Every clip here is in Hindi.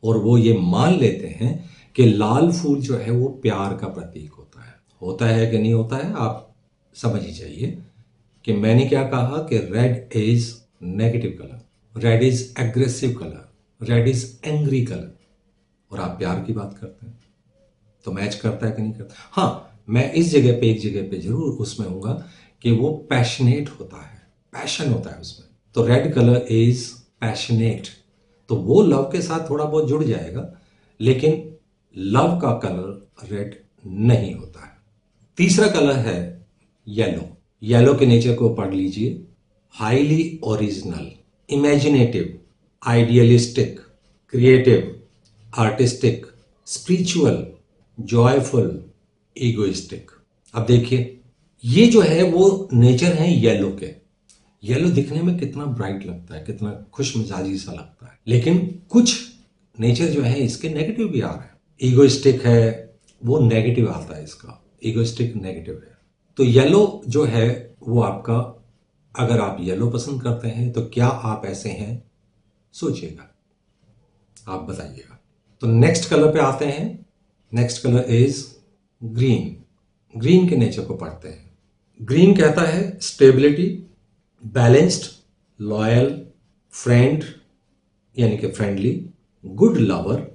और वो ये मान लेते हैं कि लाल फूल जो है वो प्यार का प्रतीक होता है कि नहीं होता है। आप समझ ही जाइए कि मैंने क्या कहा कि red is negative colour, red is aggressive colour, red is angry colour, और आप प्यार की बात करते हैं तो मैच करता है कि नहीं करता। हाँ, मैं इस जगह पे एक जगह पे जरूर उसमें हूँगा कि वो पैशनेट होता है, पैशन होता है उसमें। तो रेड कलर इज पैशनेट, तो वो लव के साथ थोड़ा बहुत जुड़ जाएगा, लेकिन लव का कलर रेड नहीं होता है। तीसरा कलर है येलो। येलो के नेचर को पढ़ लीजिए। Highly original, imaginative, idealistic, creative, artistic, spiritual, joyful, egoistic. अब देखिए, ये जो है वो नेचर है येलो के। येलो दिखने में कितना ब्राइट लगता है, कितना खुश मिजाजी सा लगता है, लेकिन कुछ नेचर जो है इसके नेगेटिव भी आ रहे हैं। ईगोइस्टिक है, वो नेगेटिव आता है इसका, ईगोइस्टिक नेगेटिव है। तो येलो जो है वो आपका, अगर आप येलो पसंद करते हैं तो क्या आप ऐसे हैं, सोचिएगा, आप बताइएगा। तो नेक्स्ट कलर पे आते हैं। Next colour is green. Green के नेचर को पढ़ते हैं। ग्रीन कहता है स्टेबिलिटी, बैलेंस्ड, लॉयल, फ्रेंड यानी कि friendly, good lover,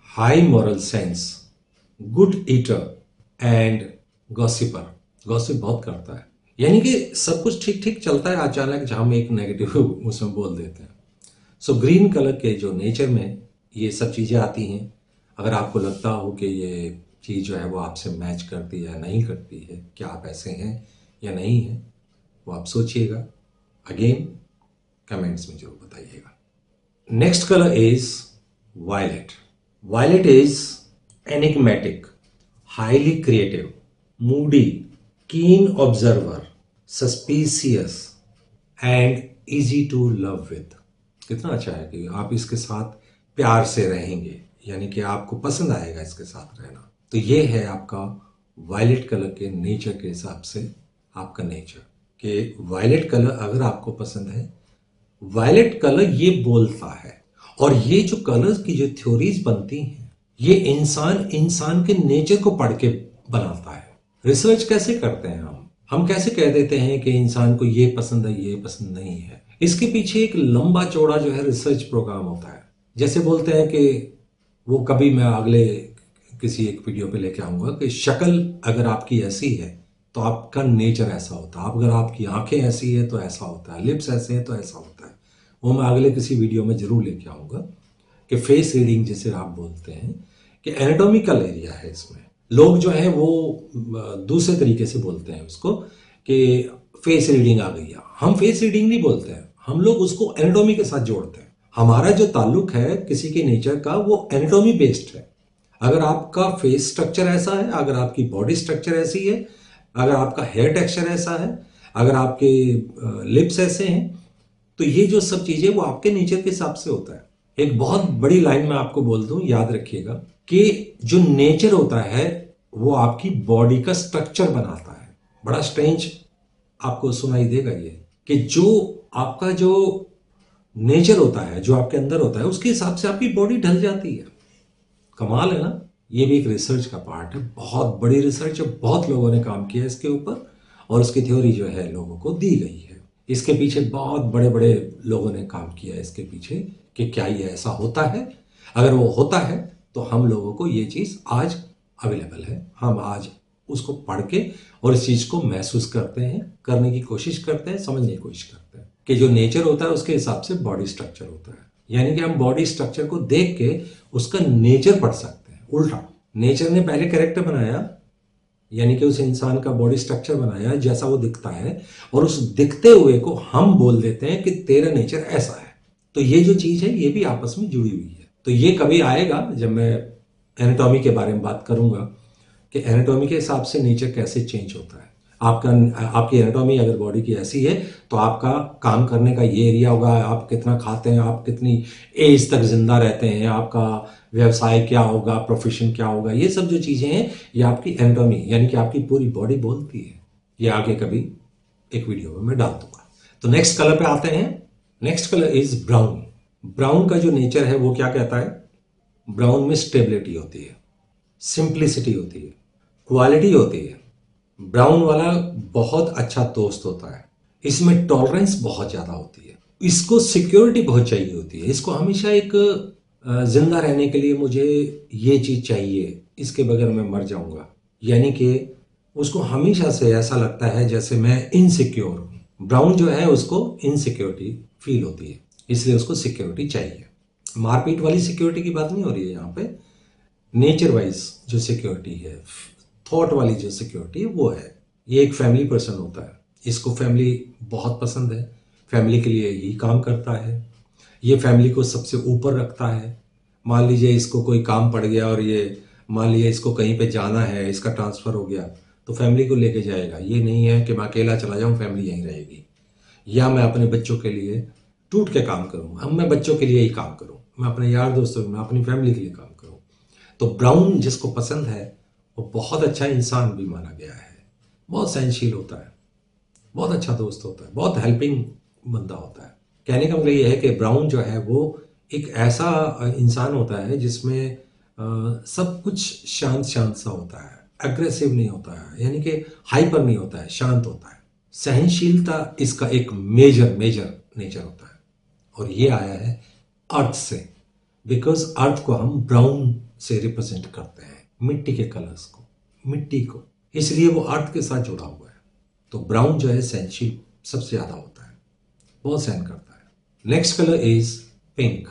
high moral sense, good eater and gossiper. Gossip बहुत करता है, यानी कि सब कुछ ठीक ठीक चलता है, अचानक हम एक नेगेटिव उसमें बोल देते हैं। सो ग्रीन कलर के जो नेचर में ये सब चीज़ें आती हैं। अगर आपको लगता हो कि ये चीज़ जो है वो आपसे मैच करती है या नहीं करती है, क्या आप ऐसे हैं या नहीं हैं, वो आप सोचिएगा। अगेन कमेंट्स में जरूर बताइएगा। Next colour is violet. Violet is enigmatic, highly creative, moody, keen observer, suspicious and easy to love with. कितना अच्छा है कि आप इसके साथ प्यार से रहेंगे, यानी कि आपको पसंद आएगा इसके साथ रहना। तो ये है आपका वायलेट कलर के नेचर के हिसाब से आपका नेचर, कि वायलेट कलर अगर आपको पसंद है, वायलेट कलर ये बोलता है। और ये जो कलर्स की जो थ्योरीज बनती हैं, ये इंसान के नेचर को पढ़ के बनाता है। रिसर्च कैसे करते हैं हम कैसे कह देते हैं कि इंसान को ये पसंद है, ये पसंद नहीं है। इसके पीछे एक लंबा चौड़ा जो है रिसर्च प्रोग्राम होता है। जैसे बोलते हैं कि वो, कभी मैं अगले किसी एक वीडियो पे लेके आऊंगा कि शक्ल अगर आपकी ऐसी है तो आपका नेचर ऐसा होता है, अगर आपकी आंखें ऐसी है तो ऐसा होता है, लिप्स ऐसे हैं तो ऐसा होता है। वो मैं अगले किसी वीडियो में जरूर लेके आऊंगा कि फेस रीडिंग जिसे आप बोलते हैं, कि एनाटॉमिकल एरिया है इसमें। लोग जो है वो दूसरे तरीके से बोलते हैं उसको कि फेस रीडिंग आ गई है। हम फेस रीडिंग नहीं बोलते हैं, हम लोग उसको एनाटॉमी के साथ जोड़ते हैं। हमारा जो ताल्लुक है किसी के नेचर का, वो एनाटॉमी बेस्ड है। अगर आपका फेस स्ट्रक्चर ऐसा है, अगर आपकी बॉडी स्ट्रक्चर ऐसी है, अगर आपका हेयर टेक्सचर ऐसा है, अगर आपके लिप्स ऐसे हैं, तो ये जो सब चीजें वो आपके नेचर के हिसाब से होता है। एक बहुत बड़ी लाइन में आपको बोल दूं, याद रखिएगा कि जो नेचर होता है वो आपकी बॉडी का स्ट्रक्चर बनाता है। बड़ा स्ट्रेंज आपको सुनाई देगा ये, कि जो आपका जो नेचर होता है, जो आपके अंदर होता है, उसके हिसाब से आपकी बॉडी ढल जाती है। कमाल है ना। ये भी एक रिसर्च का पार्ट है, बहुत बड़ी रिसर्च है, बहुत लोगों ने काम किया इसके ऊपर, और उसकी थ्योरी जो है लोगों को दी गई है। इसके पीछे बहुत बड़े बड़े लोगों ने काम किया है इसके पीछे, कि क्या ये ऐसा होता है। अगर वो होता है तो हम लोगों को ये चीज़ आज अवेलेबल है, हम आज उसको पढ़ के और इस चीज़ को महसूस करते हैं, करने की कोशिश करते हैं, समझने की कोशिश करते हैं कि जो नेचर होता है उसके हिसाब से बॉडी स्ट्रक्चर होता है। यानी कि हम बॉडी स्ट्रक्चर को देख के उसका नेचर पढ़ सकते हैं। उल्टा, नेचर ने पहले कैरेक्टर बनाया, यानी कि उस इंसान का बॉडी स्ट्रक्चर बनाया जैसा वो दिखता है, और उस दिखते हुए को हम बोल देते हैं कि तेरा नेचर ऐसा है। तो ये जो चीज़ है ये भी आपस में जुड़ी हुई है। तो ये कभी आएगा जब मैं एनाटॉमी के बारे में बात करूंगा कि एनाटॉमी के हिसाब से नेचर कैसे चेंज होता है। आपकी एनाटॉमी अगर बॉडी की ऐसी है तो आपका काम करने का ये एरिया होगा, आप कितना खाते हैं, आप कितनी एज तक जिंदा रहते हैं, आपका व्यवसाय क्या होगा, प्रोफेशन क्या होगा, ये सब जो चीज़ें हैं ये आपकी एनाटॉमी यानी कि आपकी पूरी बॉडी बोलती है। ये आगे कभी एक वीडियो में मैं डाल दूंगा। तो नेक्स्ट कलर पे आते हैं। Next colour is brown. Brown का जो नेचर है वो क्या कहता है, ब्राउन में स्टेबिलिटी होती है, सिंप्लिसिटी होती है, क्वालिटी होती है। ब्राउन वाला बहुत अच्छा दोस्त होता है, इसमें टॉलरेंस बहुत ज़्यादा होती है, इसको सिक्योरिटी बहुत चाहिए होती है, इसको हमेशा एक जिंदा रहने के लिए मुझे ये चीज़ चाहिए, इसके बगैर मैं मर जाऊंगा। यानी कि उसको हमेशा से ऐसा लगता है जैसे मैं इनसिक्योर हूँ। ब्राउन जो है उसको इनसिक्योरिटी फील होती है, इसलिए उसको सिक्योरिटी चाहिए। मारपीट वाली सिक्योरिटी की बात नहीं हो रही है यहाँ पे, नेचर वाइज जो सिक्योरिटी है, थॉट वाली जो सिक्योरिटी है वो है। ये एक फैमिली पर्सन होता है, इसको फैमिली बहुत पसंद है, फैमिली के लिए यही काम करता है, ये फैमिली को सबसे ऊपर रखता है। मान लीजिए इसको कोई काम पड़ गया और ये मान लीजिए इसको कहीं पे जाना है, इसका ट्रांसफ़र हो गया तो फैमिली को लेके जाएगा। ये नहीं है कि मैं अकेला चला जाऊँ, फैमिली यहीं रहेगी। या मैं अपने बच्चों के लिए टूट के काम करूँ, हम मैं बच्चों के लिए ही काम करूँ, मैं अपने यार दोस्तों, मैं अपनी फैमिली के लिए काम करूँ। तो ब्राउन जिसको पसंद है वो बहुत अच्छा इंसान भी माना गया है, बहुत सहनशील होता है, बहुत अच्छा दोस्त होता है, बहुत हेल्पिंग बंदा होता है। कहने का मतलब ये है कि ब्राउन जो है वो एक ऐसा इंसान होता है जिसमें सब कुछ शांत शांत सा होता है, अग्रेसिव नहीं होता है, यानी कि हाइपर नहीं होता है, शांत होता है। सहनशीलता इसका एक मेजर मेजर नेचर होता है, और ये आया है अर्थ से, बिकॉज अर्थ को हम ब्राउन से रिप्रेजेंट करते हैं, मिट्टी के कलर्स को, मिट्टी को, इसलिए वो अर्थ के साथ जुड़ा हुआ है। तो ब्राउन जो है सहनशील सबसे ज़्यादा होता है, बहुत सहन करता है। Next colour is pink.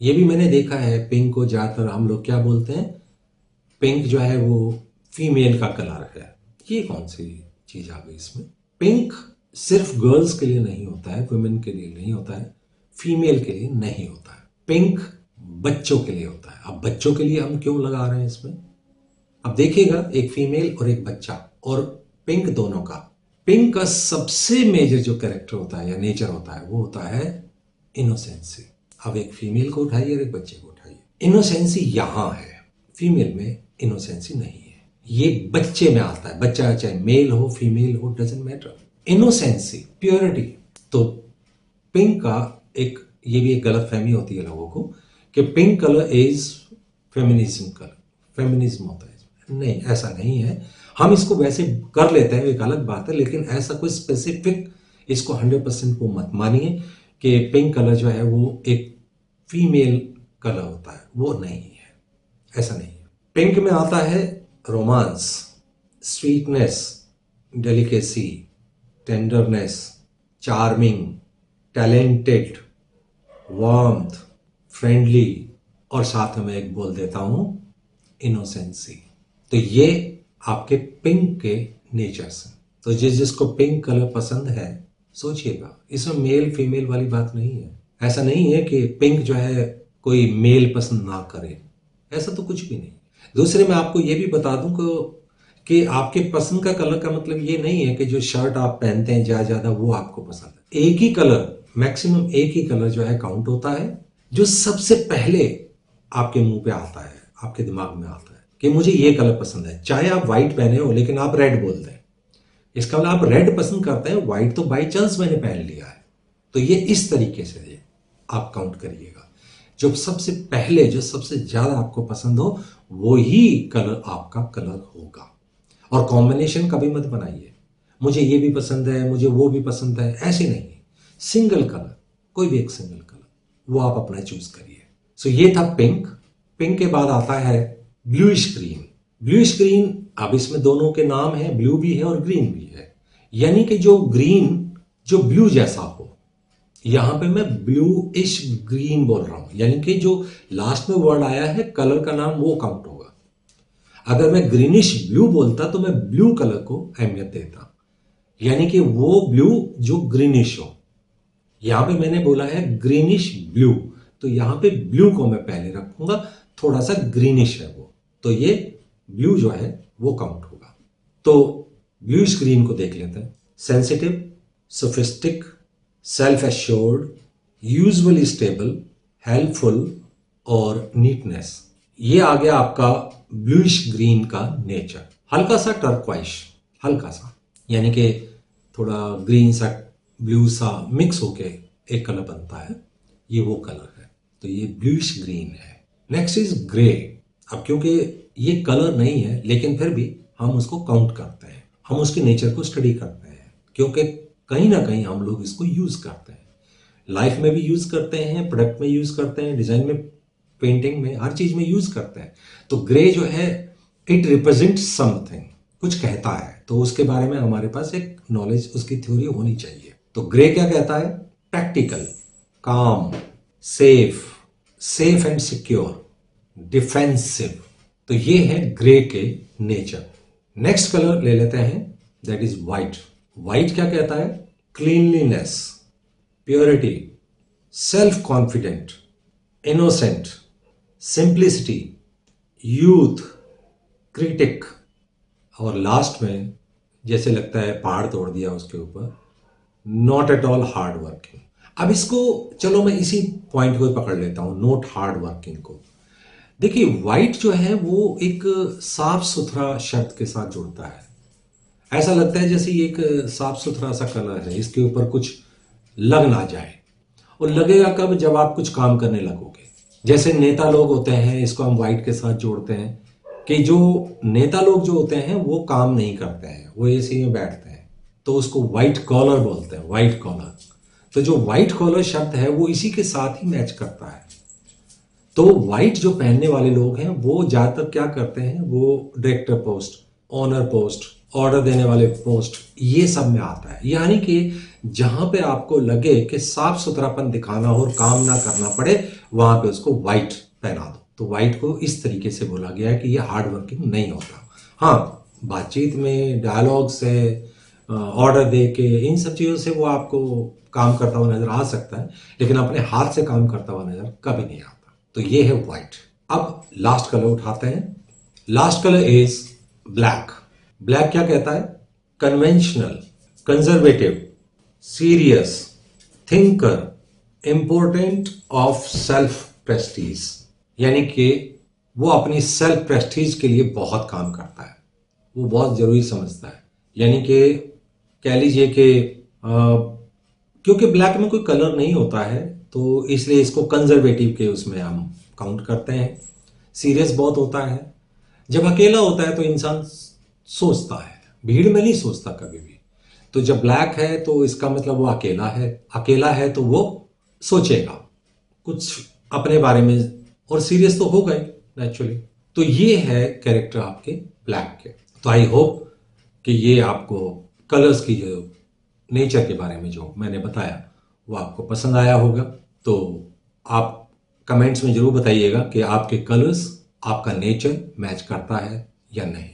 ये भी मैंने देखा है, पिंक को ज़्यादातर हम लोग क्या बोलते हैं, पिंक जो है वो फीमेल का कलर है। ये कौन सी चीज़ आ गई इसमें? पिंक सिर्फ गर्ल्स के लिए नहीं होता है, वुमेन के लिए नहीं होता है, फीमेल के लिए नहीं होता है। पिंक बच्चों के लिए होता है। अब बच्चों के लिए हम क्यों लगा रहे हैं इसमें? अब देखिएगा, एक फीमेल और एक बच्चा और पिंक दोनों का, पिंक का सबसे मेजर जो कैरेक्टर होता है या नेचर होता है वो होता है इनोसेंसी। अब एक फीमेल को उठाइए और एक बच्चे को उठाइए, इनोसेंसी यहां है, फीमेल में इनोसेंसी नहीं है, ये बच्चे में आता है। बच्चा चाहे मेल हो फीमेल हो, डजंट मैटर, इनोसेंसी, प्योरिटी। तो पिंक का एक, ये भी एक गलत फहमी होती है लोगों को कि pink colour is feminism colour, feminism होता है। नहीं, ऐसा नहीं है। हम इसको वैसे कर लेते हैं, एक अलग बात है, लेकिन ऐसा कोई स्पेसिफिक इसको 100% को मत मानिए कि पिंक कलर जो है वो एक फीमेल कलर होता है, वो नहीं है, ऐसा नहीं है। पिंक में आता है romance, sweetness, delicacy, tenderness, charming, talented, warmth, friendly, और साथ में एक बोल देता हूं इनोसेंसी। तो ये आपके पिंक के नेचर्स हैं। तो जिसको पिंक कलर पसंद है, सोचिएगा, इसमें मेल फीमेल वाली बात नहीं है। ऐसा नहीं है कि पिंक जो है कोई मेल पसंद ना करे, ऐसा तो कुछ भी नहीं। दूसरे मैं आपको ये भी बता दूं कि आपके पसंद का कलर का मतलब ये नहीं है कि जो शर्ट आप पहनते हैं ज्यादा वो आपको पसंद है। एक ही कलर, मैक्सिमम एक ही कलर जो है काउंट होता है, जो सबसे पहले आपके मुंह पे आता है, आपके दिमाग में आता है कि मुझे ये कलर पसंद है। चाहे आप व्हाइट पहने हो लेकिन आप रेड बोलते हैं, इसका मतलब आप रेड पसंद करते हैं, व्हाइट तो बाई चांस मैंने पहन लिया है। तो ये इस तरीके से आप काउंट करिएगा, जो सबसे पहले, जो सबसे ज्यादा आपको पसंद हो वो ही कलर आपका कलर होगा। और कॉम्बिनेशन कभी मत बनाइए, मुझे ये भी पसंद है मुझे वो भी पसंद है, ऐसे नहीं। सिंगल कलर, कोई भी एक सिंगल कलर, वो आप अपना चूज करिए। सो ये था पिंक। पिंक के बाद आता है ब्लूइश ग्रीन। ब्लूइश ग्रीन, अब इसमें दोनों के नाम है, ब्लू भी है और ग्रीन भी है, यानी कि जो ग्रीन जो ब्लू जैसा हो। यहां पे मैं ब्लूइश ग्रीन बोल रहा हूं, यानी कि जो लास्ट में वर्ड आया है कलर का नाम, वो काउंट होगा। अगर मैं ग्रीनिश ब्लू बोलता तो मैं ब्लू कलर को अहमियत देता, यानी कि वो ब्लू जो ग्रीनिश हो। यहां पे मैंने बोला है ग्रीनिश ब्लू, तो यहां पे ब्लू को मैं पहले रखूंगा, थोड़ा सा ग्रीनिश है वो, तो ये ब्लू जो है वो काउंट होगा। तो ब्लूइश ग्रीन को देख लेते हैं। Sensitive, sophistic, self assured, usually stable, helpful और नीटनेस। ये आ गया आपका ब्लूइश ग्रीन का नेचर। हल्का सा टर्क्वाइश, हल्का सा, यानी कि थोड़ा ग्रीन सा ब्लू सा मिक्स होके एक कलर बनता है, ये वो कलर है। तो ये ब्लूइश ग्रीन है। Next is grey. अब क्योंकि ये कलर नहीं है लेकिन फिर भी हम उसको काउंट करते हैं, हम उसके नेचर को स्टडी करते हैं, क्योंकि कहीं ना कहीं हम लोग इसको यूज करते हैं, लाइफ में भी यूज करते हैं, प्रोडक्ट में यूज करते हैं, डिजाइन में, पेंटिंग में, हर चीज में यूज करते हैं। तो ग्रे जो है इट रिप्रेजेंट समथिंग, कुछ कहता है, तो उसके बारे में हमारे पास एक नॉलेज, उसकी थ्योरी होनी चाहिए। तो ग्रे क्या कहता है? प्रैक्टिकल, काम, safe, safe and secure, defensive. तो ये है ग्रे के नेचर। नेक्स्ट कलर ले लेते हैं, दैट इज व्हाइट। व्हाइट क्या कहता है? Cleanliness, purity, self confident, innocent, simplicity, youth, critic, और लास्ट में जैसे लगता है पहाड़ तोड़ दिया उसके ऊपर, not at all hard working. अब इसको चलो मैं इसी पॉइंट को पकड़ लेता हूं, नोट हार्ड वर्किंग को। देखिए व्हाइट जो है वो एक साफ सुथरा शब्द के साथ जुड़ता है। ऐसा लगता है जैसे ये एक साफ सुथरा सा कलर है, इसके ऊपर कुछ लग ना जाए। और लगेगा कब? जब आप कुछ काम करने लगोगे। जैसे नेता लोग होते हैं, इसको हम व्हाइट के साथ जोड़ते हैं कि जो नेता लोग जो होते हैं वो काम नहीं करते हैं, वो एसी में बैठते हैं, तो उसको व्हाइट कॉलर बोलते हैं, व्हाइट कॉलर। तो जो व्हाइट कॉलर शब्द है वो इसी के साथ ही मैच करता है। तो व्हाइट जो पहनने वाले लोग हैं वो ज्यादातर क्या करते हैं, वो director post, honour post, order देने वाले पोस्ट, ये सब में आता है। यानी कि जहां पे आपको लगे कि साफ सुथरापन दिखाना हो और काम ना करना पड़े, वहां पे उसको व्हाइट पहना दो। तो व्हाइट को इस तरीके से बोला गया है कि ये हार्ड वर्किंग नहीं होता। हाँ, बातचीत में, डायलॉग से, ऑर्डर दे के, इन सब चीज़ों से वो आपको काम करता हुआ नजर आ सकता है, लेकिन अपने हाथ से काम करता हुआ नजर कभी नहीं आता। तो ये है व्हाइट। अब लास्ट कलर उठाते हैं। Last colour is black. Black क्या कहता है? Conventional, conservative, serious, thinker, important of self Prestige. यानी कि वो अपनी सेल्फ प्रेस्टीज के लिए बहुत काम करता है, वो बहुत जरूरी समझता है। यानी कि कह लीजिए कि क्योंकि ब्लैक में कोई कलर नहीं होता है तो इसलिए इसको कंजर्वेटिव के उसमें हम काउंट करते हैं। सीरियस बहुत होता है। जब अकेला होता है तो इंसान सोचता है, भीड़ में नहीं सोचता कभी भी। तो जब ब्लैक है तो इसका मतलब वो अकेला है, अकेला है तो वो सोचेगा कुछ अपने बारे में, और सीरियस तो होगा ही नेचुरली। तो ये है कैरेक्टर आपके ब्लैक के। तो आई होप कि ये आपको कलर्स की जो नेचर के बारे में जो मैंने बताया वो आपको पसंद आया होगा। तो आप कमेंट्स में जरूर बताइएगा कि आपके कलर्स, आपका नेचर मैच करता है या नहीं।